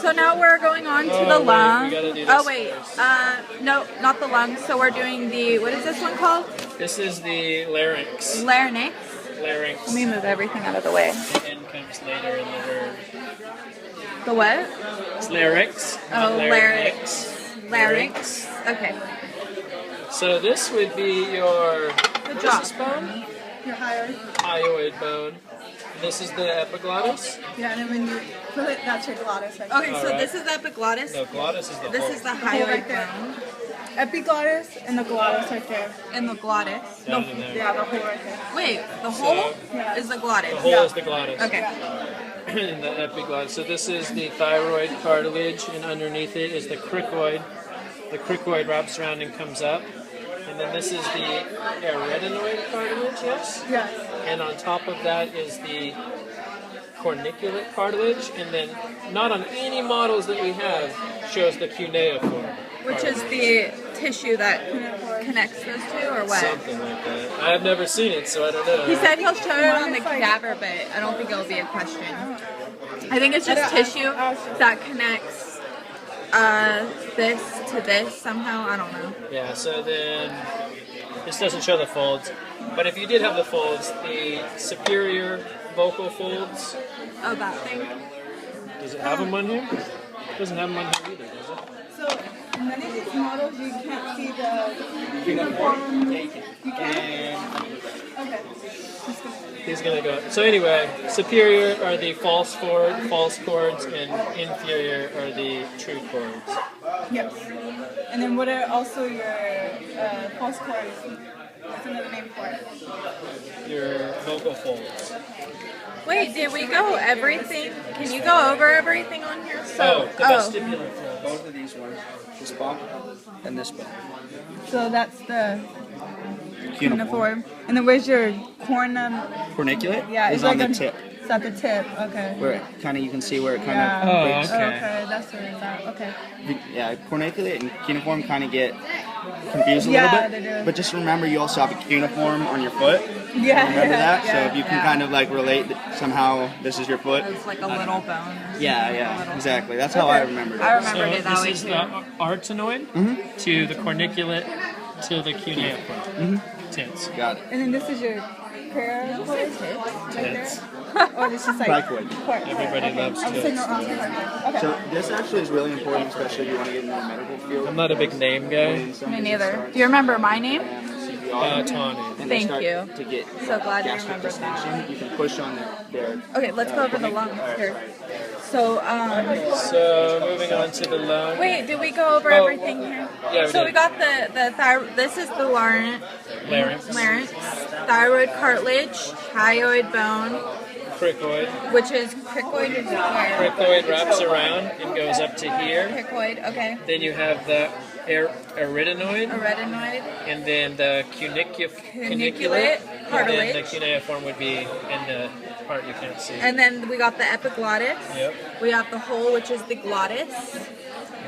So now we're going on to the lung. Oh wait, no, not the lungs. So we're doing the, what is this one called? This is the larynx. Larynx. Larynx. Let me move everything out of the way. The N comes later in the word. The what? It's larynx. Oh, larynx. Larynx. Okay. So this would be your jaw bone. Your hyoid. Hyoid bone. This is the epiglottis. Yeah, and then when you put it, that's your glottis. Right? Okay, so this is the epiglottis. No, glottis is the This whole. is the hyoid there. bone. Epiglottis and the glottis right there. And the glottis. Down in there. Yeah, the hole right there. Wait, the hole is the glottis. The hole is the glottis. Okay. In the epiglottis. So this is the thyroid cartilage, and underneath it is the cricoid. The cricoid wraps around and comes up. And then this is the arytenoid cartilage, yes? Yes. And on top of that is the corniculate cartilage, and then not on any models that we have shows the cuneiform. Which is the tissue that connects those two, or what? Something like that. I have never seen it, so I don't know. He said he'll show it on the cadaver, but I don't think it'll be a question. I think it's just tissue that connects this to this somehow. I don't know. Yeah, so then this doesn't show the folds, but if you did have the folds, the superior vocal folds. Oh, that thing? Does it have them on here? It doesn't have them on here either, does it? So in many of these models, you can't see the cuneiform. You can? Okay. He's gonna go. So anyway, superior are the false chords, and inferior are the true chords. Yes. And then what are also your false chords? That's another name for it. Your vocal folds. Wait, did we go everything? Can you go over everything on here? The vestibular folds. Both of these ones, this bone and this bone. So that's the cuneiform. And then where's your Corniculate Yeah, is it's on like the tip. It's at the tip. Okay. Where it kind of, you can see where it kind Yeah. of breaks. Okay, that's where it's at. Okay. Yeah, corniculate and cuneiform kind of get confused a Yeah, little bit. they do. But just remember, you also have a cuneiform on your foot. Yeah. Remember that? Yeah, So if you can kind of like relate that somehow this is your foot. It's like a little bone. Yeah, exactly. That's how I remembered it. I remembered it that So way this is too. the arytenoid to the corniculate to the cuneiform. Tits. Got it. And then this is your prayer voice right there. Or this is like Cricoid. Everybody loves I'm saying tits. no, okay. So this actually is really important, especially if you want to get into the medical field. I'm not a big name guy. Me neither. Do you remember my name? Tawny. And they Thank start you. To get So glad you gastric remembered that. distension, you can push on their Okay, let's go over the lungs here. So, So moving on to the lung. wait, did we go over everything here? Yeah, we So did. we got the thyroid. This is the larynx, Larynx. thyroid cartilage, hyoid bone, Cricoid. which is cricoid is where? Cricoid wraps around and goes up to here. Cricoid, okay. Then you have the arytenoid, Arytenoid, and then the cuniculate, Cuniculate, and then cartilage. the cuneiform would be in the part you can't see. and then we got the epiglottis. Yep. We got the hole, which is the glottis.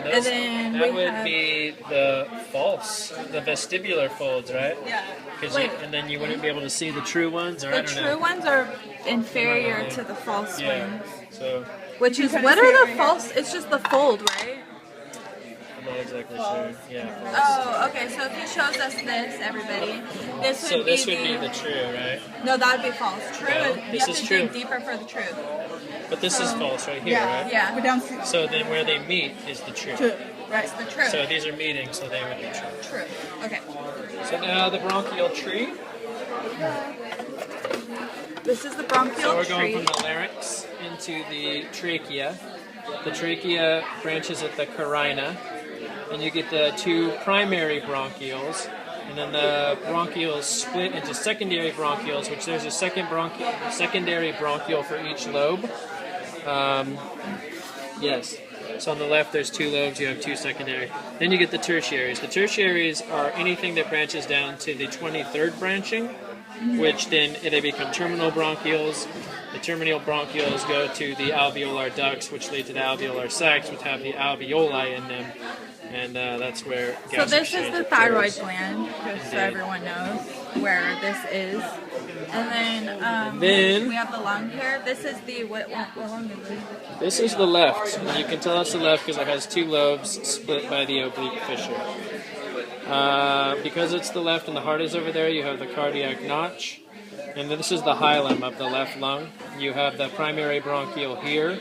Those- then that we would have- be the the vestibular folds, right? Yeah. 'Cause Wait. and then you wouldn't be able to see the true ones, or I The don't true know. ones are inferior to the false Yeah. ones. So Which is, kinda what see it are right the here. false? It's just the fold, right? I'm not exactly sure. Yeah. Oh, okay. So if he shows us this, everybody, this would So be this would be the true, right? No, that would be false. True. No, You this have is to true. dig deeper for the truth. But this is false right here, Yeah. right? Yeah. We're down So then where they meet is the true. to That's the truth. So these are meeting, so they would be true. True. Okay. So now the bronchial tree. This is the bronchial So we're tree. going from the larynx into the trachea. The trachea branches at the carina, and you get the two primary bronchioles, and then the bronchioles split into secondary bronchioles, which there's a secondary bronchiole for each lobe. Yes. So on the left there's two lobes, you have two secondary. Then you get the tertiaries. The tertiaries are anything that branches down to the 23rd branching, which then they become terminal bronchioles. The terminal bronchioles go to the alveolar ducts, which lead to the alveolar sacs, which have the alveoli in them. And that's where So this is gastric the shape thyroid occurs. gland, just so Indeed. everyone knows where this is. And then we have the lung here. This is the what lung is this? This is the left. And you can tell it's the left because it has two lobes split by the oblique fissure. Because it's the left and the heart is over there, you have the cardiac notch. And this is the hilum of the left lung. You have the primary bronchial here.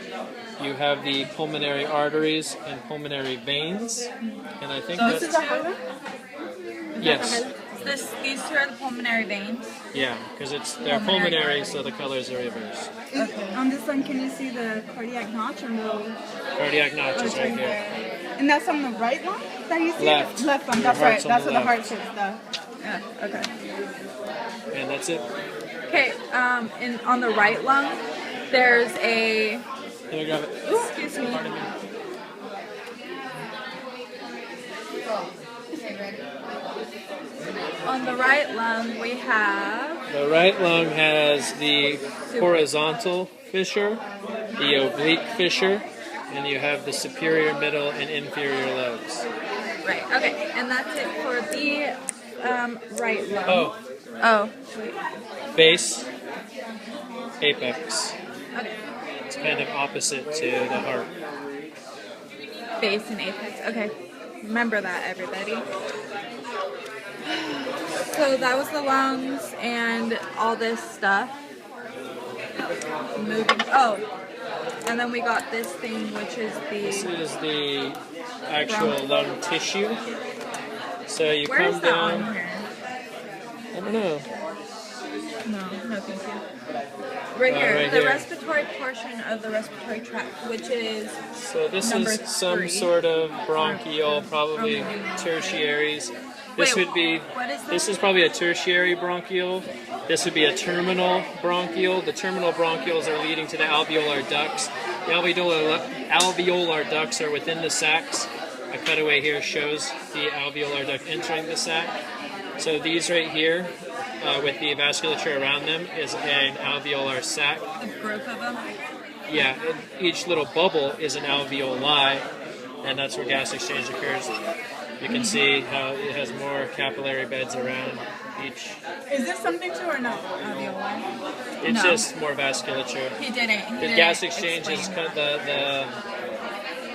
You have the pulmonary arteries and pulmonary veins. And I think This is a hilum? yes. These two are the pulmonary veins. Yeah, because they're pulmonary, so the colors are reversed. On this one, can you see the cardiac notch or no? Cardiac notch is right here. And that's on the right one that you see? Left. Left one, The that's right. heart's on That's the what the heart left. says. Yeah. Okay. And that's it. Okay. On the right lung, there's a. Let me grab it. Excuse me. Pardon me. On the right lung, we have. The right lung has the horizontal fissure, the oblique fissure, and you have the superior, middle, and inferior lobes. Right. Okay. And that's it for the right lung. Oh, Oh. Wait. base, apex. Okay. It's kind of opposite to the heart. Base and apex. Okay. Remember that, everybody. So that was the lungs and all this stuff. Moving. Oh. And then we got this thing, which is This the. is the actual lung tissue. So you Where's come that down. on here? I don't know. No, thank you. Right here, right the here. respiratory portion of the respiratory tract, which is So this Number is some 3. sort of bronchial, probably tertiaries. This Wait, would be. what is This this? is probably a tertiary bronchial. This would be a terminal bronchial. The terminal bronchioles are leading to the alveolar ducts. The alveolar ducts are within the sacs. A cutaway here shows the alveolar duct entering the sac. So these right here, with the vasculature around them, is an alveolar sac. the group of them. Yeah, each little bubble is an alveoli, and that's where gas exchange occurs. You can see how it has more capillary beds around each. Is this something to or no? Alveoli. It's No. just more vasculature. He didn't. He The didn't gas exchange is explain. the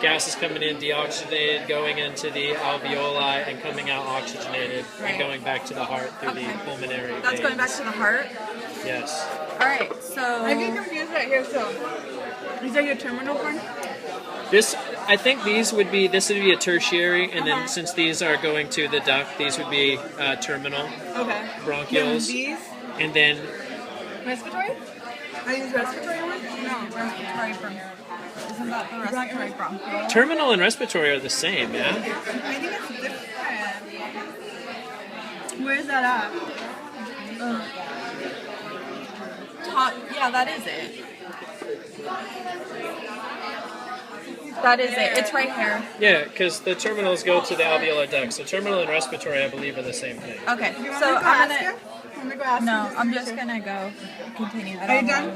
gas is coming in deoxygenated, going into the alveoli and coming out oxygenated, Right. and going back to the heart through Okay. the pulmonary That's going back veins. to the heart. Yes. All right. So. I get confused right here, so. Is that your terminal one? This, I think this would be a tertiary, and then since these are going to the duct, these would be terminal Okay. bronchioles, Then these? and then Respiratory? Are these respiratory ones? No. Respiratory bronchial. Isn't that the respiratory bronchial? terminal and respiratory are the same, yeah? I think it's different. Where's that at? Top. Yeah, that is it. That is it. It's right here. Yeah, because the terminals go to the alveolar ducts. So terminal and respiratory, I believe, are the same thing. Okay. You want So me to I'm ask gonna. you? Want me to go ask No, you? I'm just gonna go continue. I Are you don't done? know.